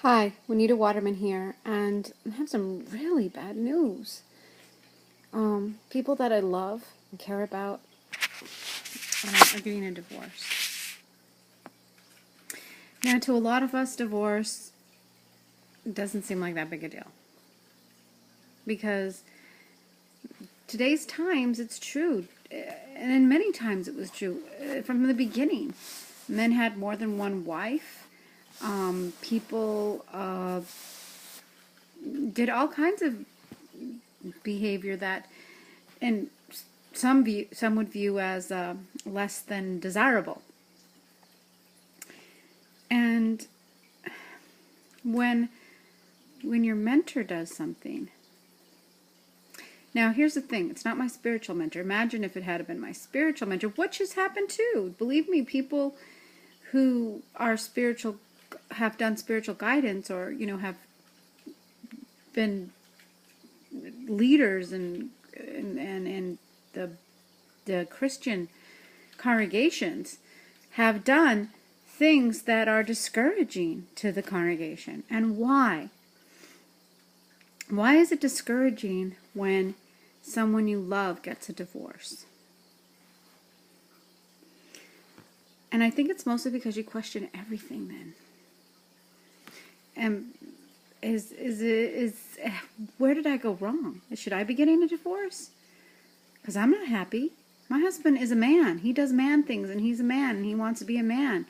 Hi, Juanita Waterman here, and I have some really bad news. People that I love and care about are getting a divorce. Now, to a lot of us, divorce doesn't seem like that big a deal. Because today's times, it's true. And in many times it was true. From the beginning, men had more than one wife. People did all kinds of behavior that, and some would view as less than desirable. And when your mentor does something, now here's the thing, it's not my spiritual mentor. Imagine if it had been my spiritual mentor, what just happened too. Believe me, people who are spiritual, have done spiritual guidance, or have been leaders in the Christian congregations, have done things that are discouraging to the congregation. And why? Why is it discouraging when someone you love gets a divorce? And I think it's mostly because you question everything then. And where did I go wrong? Should I be getting a divorce? Because I'm not happy. My husband is a man. He does man things, and he's a man, and he wants to be a man.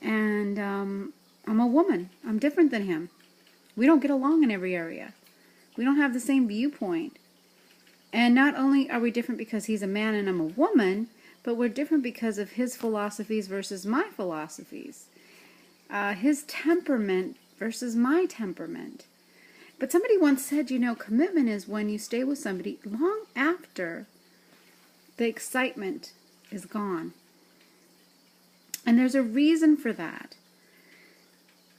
And I'm a woman. I'm different than him. We don't get along in every area. We don't have the same viewpoint. And not only are we different because he's a man and I'm a woman, but we're different because of his philosophies versus my philosophies. His temperament versus my temperament. But somebody once said, commitment is when you stay with somebody long after the excitement is gone. And there's a reason for that.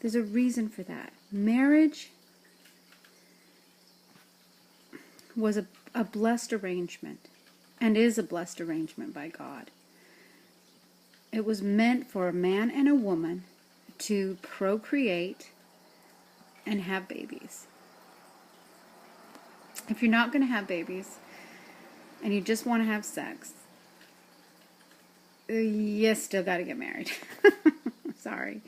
There's a reason for that. Marriage was a blessed arrangement, and is a blessed arrangement by God. It was meant for a man and a woman to procreate and have babies. If you're not going to have babies and you just want to have sex, you still got to get married. Sorry.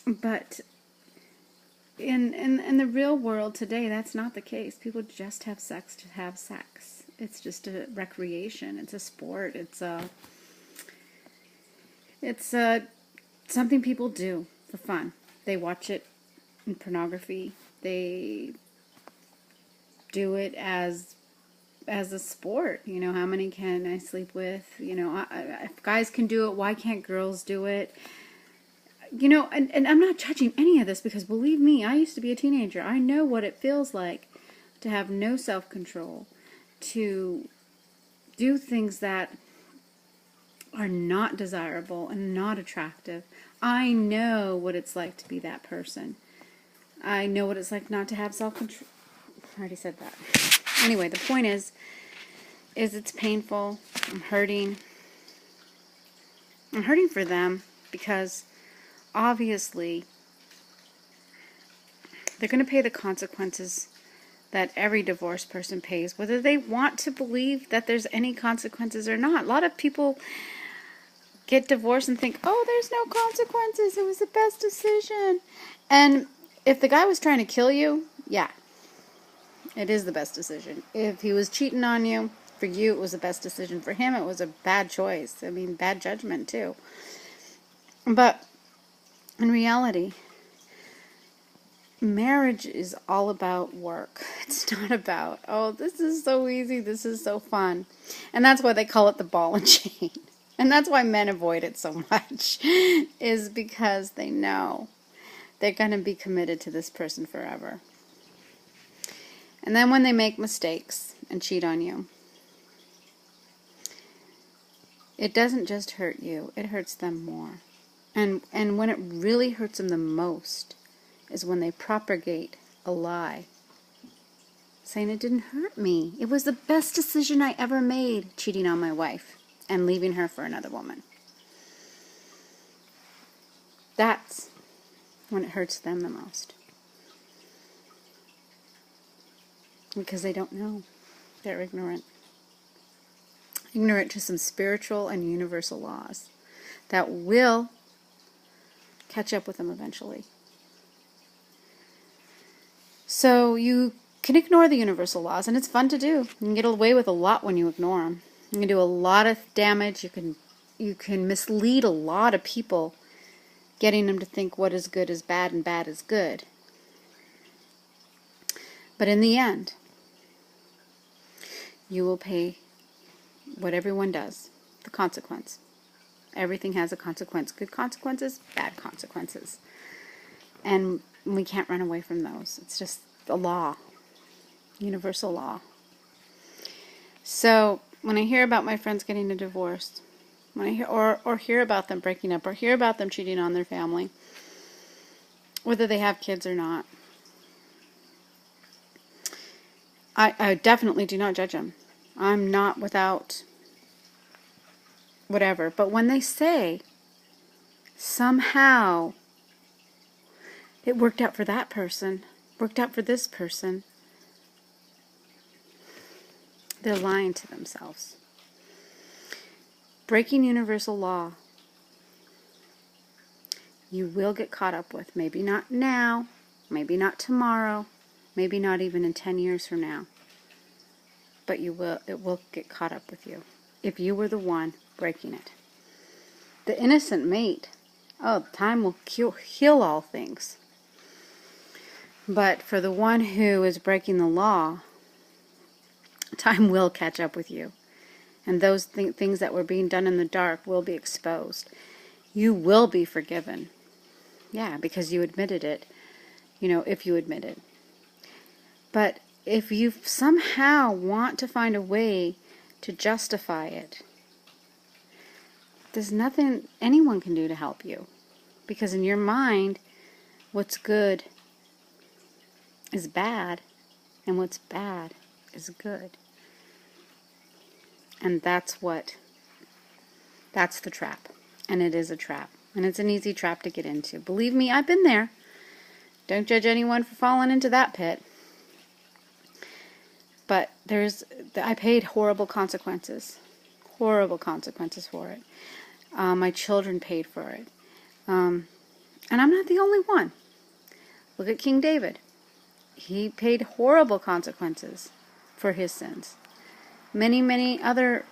But in the real world today, that's not the case. People just have sex to have sex. It's just a recreation. It's a sport. It's something people do for fun. They watch it in pornography. They do it as a sport. How many can I sleep with? If guys can do it, why can't girls do it? And I'm not judging any of this, because believe me, I used to be a teenager. I know what it feels like to have no self-control, to do things that are not desirable and not attractive. I know what it's like to be that person. I know what it's like not to have self-control. I already said that. Anyway, the point is it's painful. I'm hurting. I'm hurting for them, because obviously they're going to pay the consequences that every divorced person pays, whether they want to believe that there's any consequences or not. A lot of people get divorced and think, oh, there's no consequences, it was the best decision. And if the guy was trying to kill you, yeah, it is the best decision. If he was cheating on you, for you it was the best decision. For him it was a bad choice. Bad judgment too. But in reality, marriage is all about work. It's not about, oh, this is so easy, this is so fun. And that's why they call it the ball and chain. And that's why men avoid it so much, is because they know they're going to be committed to this person forever. And then when they make mistakes and cheat on you, it doesn't just hurt you, it hurts them more. And when it really hurts them the most is when they propagate a lie, saying it didn't hurt me. It was the best decision I ever made, cheating on my wife and leaving her for another woman. That's when it hurts them the most. Because they don't know. They're ignorant. Ignorant to some spiritual and universal laws that will catch up with them eventually. So you can ignore the universal laws, and it's fun to do. You can get away with a lot when you ignore them. You can do a lot of damage. You can mislead a lot of people, getting them to think what is good is bad and bad is good. But in the end, you will pay what everyone does, the consequence. Everything has a consequence. Good consequences, bad consequences. And we can't run away from those. It's just a law, universal law. So when I hear about my friends getting a divorce, when I hear or hear about them breaking up, or hear about them cheating on their family, whether they have kids or not, I definitely do not judge them. I'm not without whatever. But when they say somehow it worked out for that person, worked out for this person, they're lying to themselves. Breaking universal law, you will get caught up with. Maybe not now, maybe not tomorrow, maybe not even in 10 years from now. But it will get caught up with you if you were the one breaking it. The innocent mate, time will heal all things. But for the one who is breaking the law, time will catch up with you. And those things that were being done in the dark will be exposed. You will be forgiven. Yeah, because you admitted it. If you admit it. But if you somehow want to find a way to justify it, there's nothing anyone can do to help you. Because in your mind, what's good is bad, and what's bad is good. And that's the trap. And it is a trap. And it's an easy trap to get into. Believe me, I've been there. Don't judge anyone for falling into that pit. But I paid horrible consequences. Horrible consequences for it. My children paid for it. And I'm not the only one. Look at King David. He paid horrible consequences for his sins. Many, many other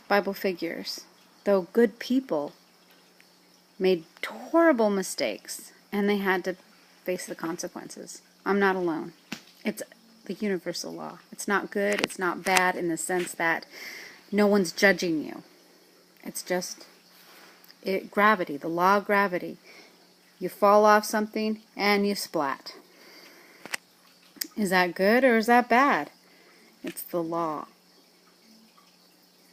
Bible figures, though good people, made horrible mistakes, and they had to face the consequences. I'm not alone. It's the universal law. It's not good, it's not bad in the sense that no one's judging you. It's just gravity, the law of gravity. You fall off something and you splat. Is that good or is that bad? It's the law.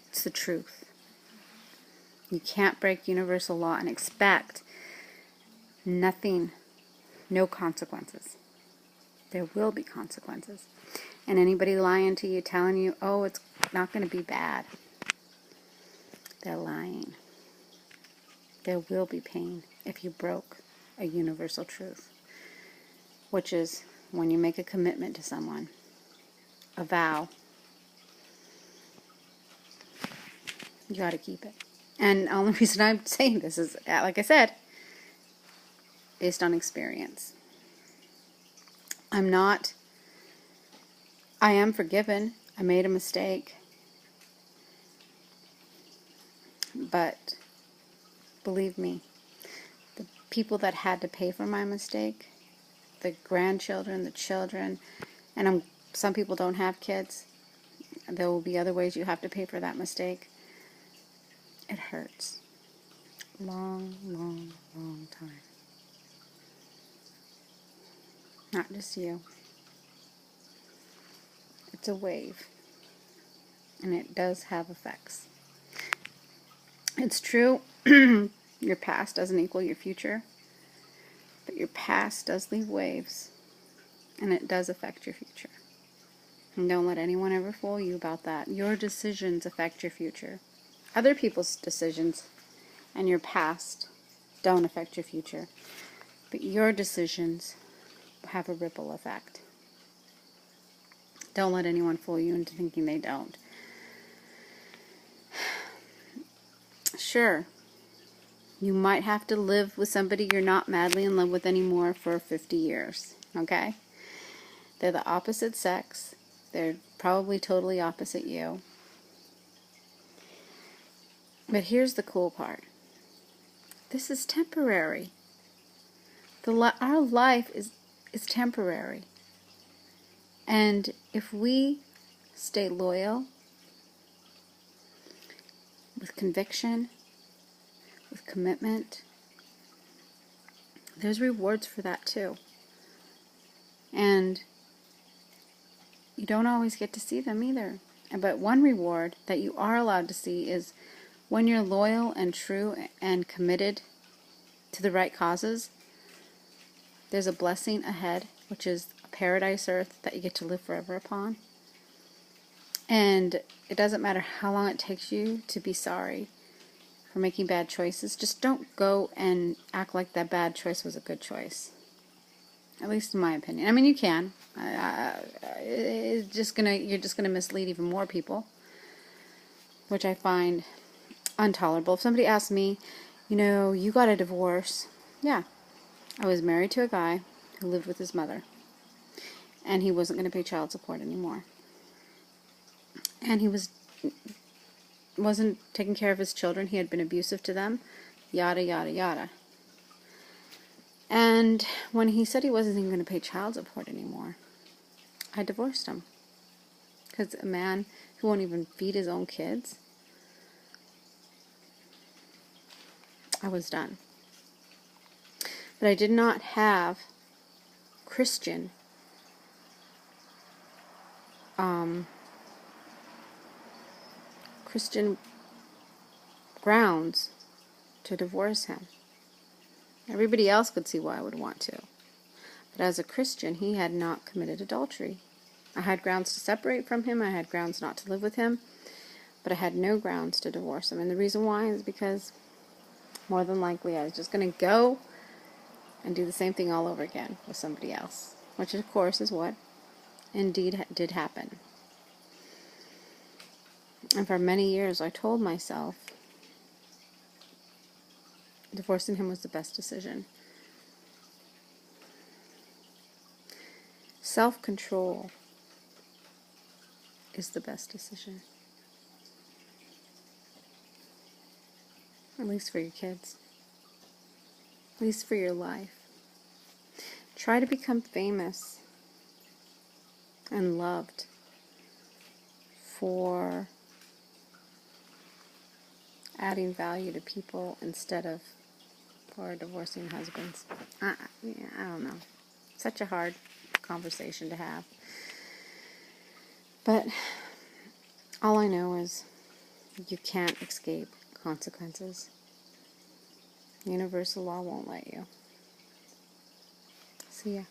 It's the truth. You can't break universal law and expect nothing, no consequences. There will be consequences. And anybody lying to you, telling you, it's not going to be bad, they're lying. There will be pain if you broke a universal truth, which is when you make a commitment to someone, a vow, you got to keep it. And the only reason I'm saying this is, like I said, based on experience. I am forgiven. I made a mistake. But believe me, the people that had to pay for my mistake, the grandchildren, the children, and some people don't have kids. There will be other ways you have to pay for that mistake. It hurts. Long, long, long time. Not just you. It's a wave. And it does have effects. It's true, your past doesn't equal your future. But your past does leave waves. And it does affect your future. And don't let anyone ever fool you about that. Your decisions affect your future. Other people's decisions and your past don't affect your future, but your decisions have a ripple effect. Don't let anyone fool you into thinking they don't. Sure, you might have to live with somebody you're not madly in love with anymore for 50 years, okay? They're the opposite sex. They're probably totally opposite you. But here's the cool part. This is temporary. Our life is temporary. And if we stay loyal, with conviction, with commitment, there's rewards for that too. And you don't always get to see them either. But one reward that you are allowed to see is when you're loyal and true and committed to the right causes, there's a blessing ahead, which is a paradise earth that you get to live forever upon. And it doesn't matter how long it takes you to be sorry for making bad choices. Just don't go and act like that bad choice was a good choice. At least in my opinion. I mean, you can. You're just gonna mislead even more people, which I find intolerable. If somebody asks me, you got a divorce. Yeah. I was married to a guy who lived with his mother, and he wasn't going to pay child support anymore. And he wasn't taking care of his children. He had been abusive to them. Yada, yada, yada. And when he said he wasn't even going to pay child support anymore, I divorced him. Because a man who won't even feed his own kids, I was done. But I did not have Christian grounds to divorce him. Everybody else could see why I would want to. But as a Christian, he had not committed adultery. I had grounds to separate from him. I had grounds not to live with him. But I had no grounds to divorce him. And the reason why is because more than likely I was just going to go and do the same thing all over again with somebody else. Which, of course, is what indeed did happen. And for many years I told myself divorcing him was the best decision. Self-control is the best decision. At least for your kids. At least for your life. Try to become famous and loved for adding value to people instead of for divorcing husbands. I don't know. Such a hard conversation to have. But all I know is you can't escape consequences. Universal law won't let you. See ya.